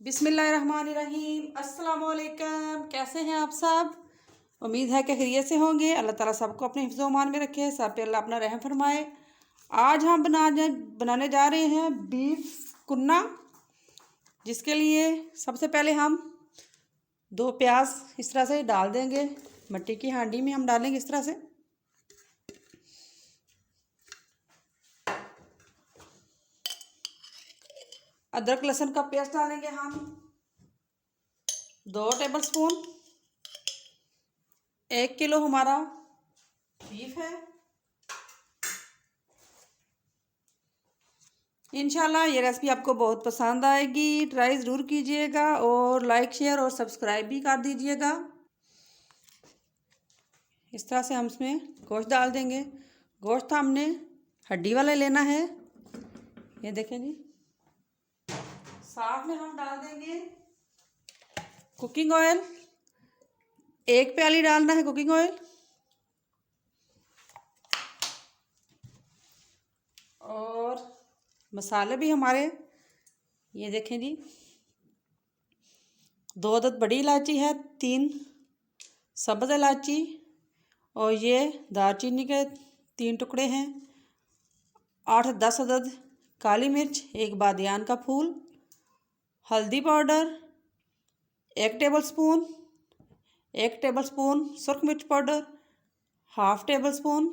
बिस्मिल्लाहिर्रहमानिर्रहीम। अस्सलाम वालेकुम। कैसे हैं आप सब? उम्मीद है कि खैरियत से होंगे। अल्लाह ताला सबको अपने हिफ्ज़ मान में रखे, सब पे अल्लाह अपना रहम फरमाए। आज हम बनाने जा रहे हैं बीफ कुन्ना, जिसके लिए सबसे पहले हम 2 प्याज इस तरह से डाल देंगे। मिट्टी की हांडी में हम डालेंगे इस तरह से। अदरक लहसुन का पेस्ट डालेंगे हम 2 टेबल स्पून। 1 किलो हमारा बीफ है। इंशाल्लाह ये रेसिपी आपको बहुत पसंद आएगी। ट्राई ज़रूर कीजिएगा और लाइक शेयर और सब्सक्राइब भी कर दीजिएगा। इस तरह से हम इसमें गोश्त डाल देंगे। गोश्त हमने हड्डी वाला लेना है, ये देखें जी। साथ में हम डाल देंगे कुकिंग ऑयल। 1 प्याली डालना है कुकिंग ऑयल। और मसाले भी हमारे ये देखें जी। 2 अदद बड़ी इलायची है, 3 सब्ज़ इलायची और ये दालचीनी के 3 टुकड़े हैं। 8-10 अदद काली मिर्च, 1 बादियान का फूल, हल्दी powder 1 tablespoon, 1 tablespoon सुरख मिर्च पाउडर, हाफ़ टेबल स्पून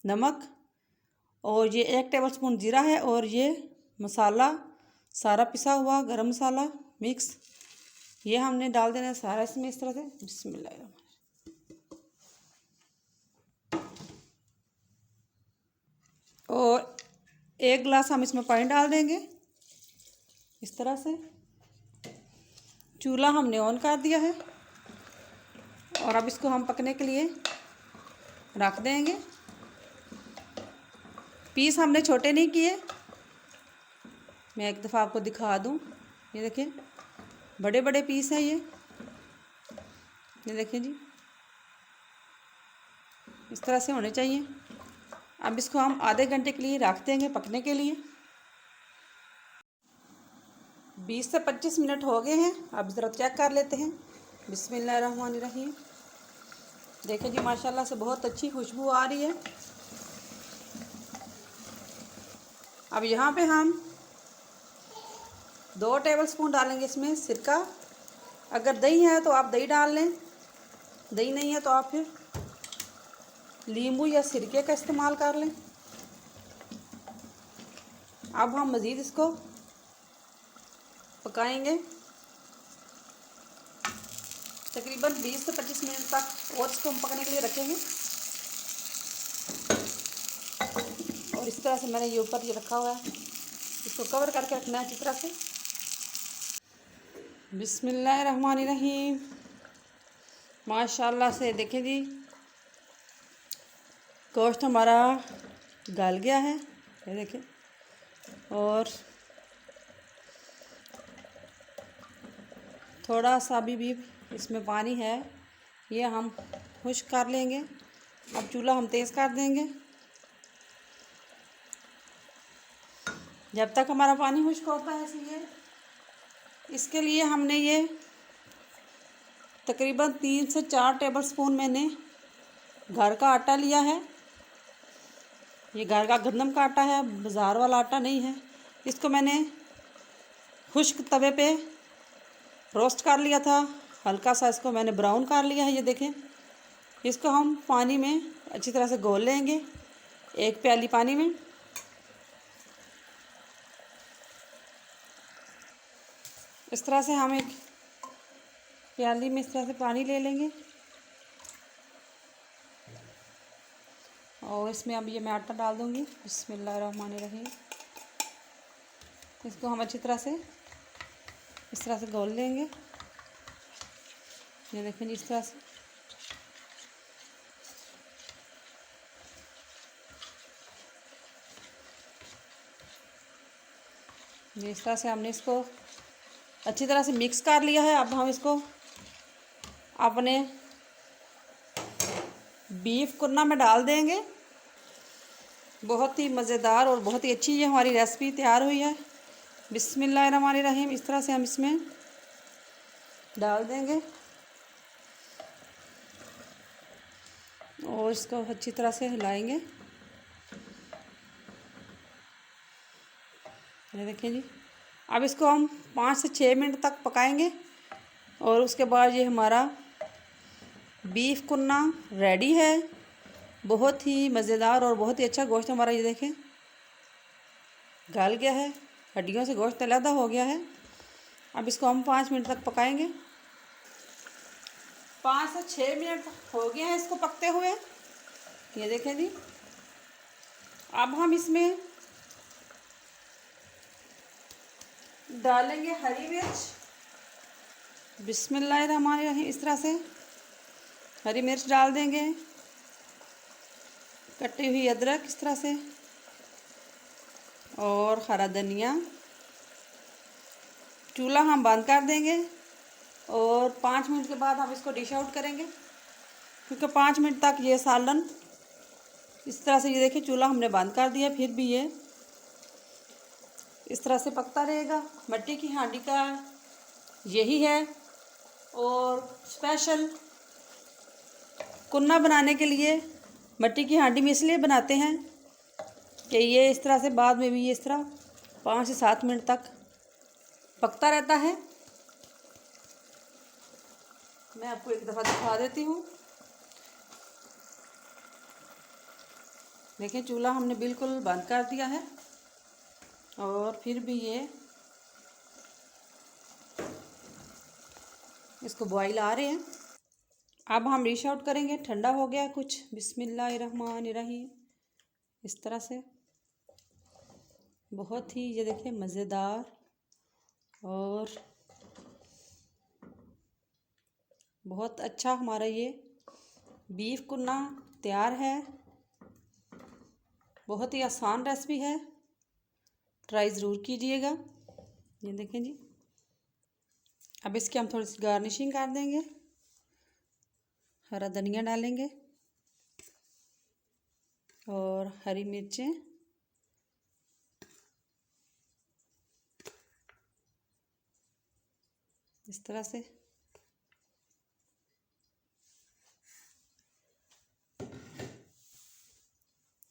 नमक और ये 1 टेबल स्पून जीरा है। और ये मसाला सारा पिसा हुआ गरम मसाला मिक्स, ये हमने डाल देना है सारा इसमें इस तरह से। बिस्मिल्लाह। और 1 गिलास हम इसमें पानी डाल देंगे इस तरह से। चूल्हा हमने ऑन कर दिया है और अब इसको हम पकने के लिए रख देंगे। पीस हमने छोटे नहीं किए, मैं एक दफ़ा आपको दिखा दूं। ये देखिए बड़े बड़े पीस हैं ये देखिए जी, इस तरह से होने चाहिए। अब इसको हम आधे घंटे के लिए रख देंगे पकने के लिए। 20 से 25 मिनट हो गए हैं। अब ज़रा चेक कर लेते हैं। बिस्मिल्लाहिर्रहमानिर्रहीम। देखें जी माशाल्लाह से बहुत अच्छी खुशबू आ रही है। अब यहाँ पे हम 2 टेबल स्पून डालेंगे इसमें सिरका। अगर दही है तो आप दही डाल लें, दही नहीं है तो आप फिर नींबू या सिरके का इस्तेमाल कर लें। अब हम मज़ीद इसको पकाएंगे तकरीबन 20 से 25 मिनट तक, और इसको हम पकने के लिए रखेंगे। और इस तरह से मैंने ये ऊपर ये रखा हुआ है, इसको कवर करके रखना है अच्छी तरह से। बिस्मिल्लाहिर्रहमानिर्रहीम। माशाल्लाह से देखें जी गोश्त हमारा गल गया है, ये देखें। और थोड़ा सा भी इसमें पानी है, ये हम खुश्क कर लेंगे। अब चूल्हा हम तेज़ कर देंगे जब तक हमारा पानी खुश्क होता है। इसके लिए हमने ये तकरीबन 3 से 4 टेबल स्पून मैंने घर का आटा लिया है। ये घर का गंदम का आटा है, बाज़ार वाला आटा नहीं है। इसको मैंने खुश्क तवे पे रोस्ट कर लिया था, हल्का सा इसको मैंने ब्राउन कर लिया है। ये देखें, इसको हम पानी में अच्छी तरह से घोल लेंगे 1 प्याली पानी में। इस तरह से हम 1 प्याली में इस तरह से पानी ले लेंगे और इसमें अब ये मैं आटा डाल दूँगी। बिस्मिल्लाहिर्रहमानिर्रहीम। इसको हम अच्छी तरह से इस तरह से घोल लेंगे। ये देखें इस तरह से। इस तरह से हमने इसको अच्छी तरह से मिक्स कर लिया है। अब हम इसको अपने बीफ कुन्ना में डाल देंगे। बहुत ही मज़ेदार और बहुत ही अच्छी ये हमारी रेसिपी तैयार हुई है। बिस्मिल्लाहिर्रहमानिर्रहीम। इस तरह से हम इसमें डाल देंगे और इसको अच्छी तरह से हिलाएंगे। ये देखिए जी। अब इसको हम 5 से 6 मिनट तक पकाएंगे और उसके बाद ये हमारा बीफ कुन्ना रेडी है। बहुत ही मज़ेदार और बहुत ही अच्छा गोश्त हमारा, ये देखें, गल गया है, हड्डियों से गोश्त अलग हो गया है। अब इसको हम 5 मिनट तक पकाएंगे। 5 से 6 मिनट हो गए हैं इसको पकते हुए। ये देखें जी। अब हम इसमें डालेंगे हरी मिर्च। बिस्मिल्लाहिर्रहमानिर्रहीम। इस तरह से हरी मिर्च डाल देंगे, कटी हुई अदरक इस तरह से, और हरा धनिया। चूल्हा हम बंद कर देंगे और 5 मिनट के बाद हम इसको डिश आउट करेंगे, क्योंकि 5 मिनट तक ये सालन इस तरह से, ये देखिए चूल्हा हमने बंद कर दिया, फिर भी ये इस तरह से पकता रहेगा। मिट्टी की हांडी का यही है। और स्पेशल कुन्ना बनाने के लिए मिट्टी की हांडी में इसलिए बनाते हैं कि ये इस तरह से बाद में भी ये इस तरह 5 से 7 मिनट तक पकता रहता है। मैं आपको एक दफ़ा दिखा देती हूँ। देखिए चूल्हा हमने बिल्कुल बंद कर दिया है और फिर भी ये इसको बॉईल आ रहे हैं। अब हम डिश आउट करेंगे। ठंडा हो गया कुछ। बिस्मिल्लाहिर्रहमानिर्रहीम। इस तरह से बहुत ही, ये देखिए, मज़ेदार और बहुत अच्छा हमारा ये बीफ कुन्ना तैयार है। बहुत ही आसान रेसिपी है, ट्राई ज़रूर कीजिएगा। ये देखें जी। अब इसकी हम थोड़ी सी गार्निशिंग कर देंगे, हरा धनिया डालेंगे और हरी मिर्चें, इस तरह से।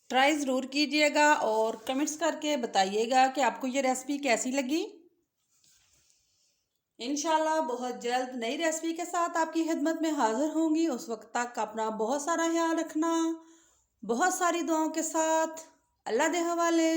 ट्राई ज़रूर कीजिएगा और कमेंट्स करके बताइएगा कि आपको ये रेसिपी कैसी लगी। इंशाल्लाह बहुत जल्द नई रेसिपी के साथ आपकी खिदमत में हाज़िर होंगी। उस वक्त तक अपना बहुत सारा ख्याल रखना, बहुत सारी दुआओं के साथ। अल्लाह दे हवाले।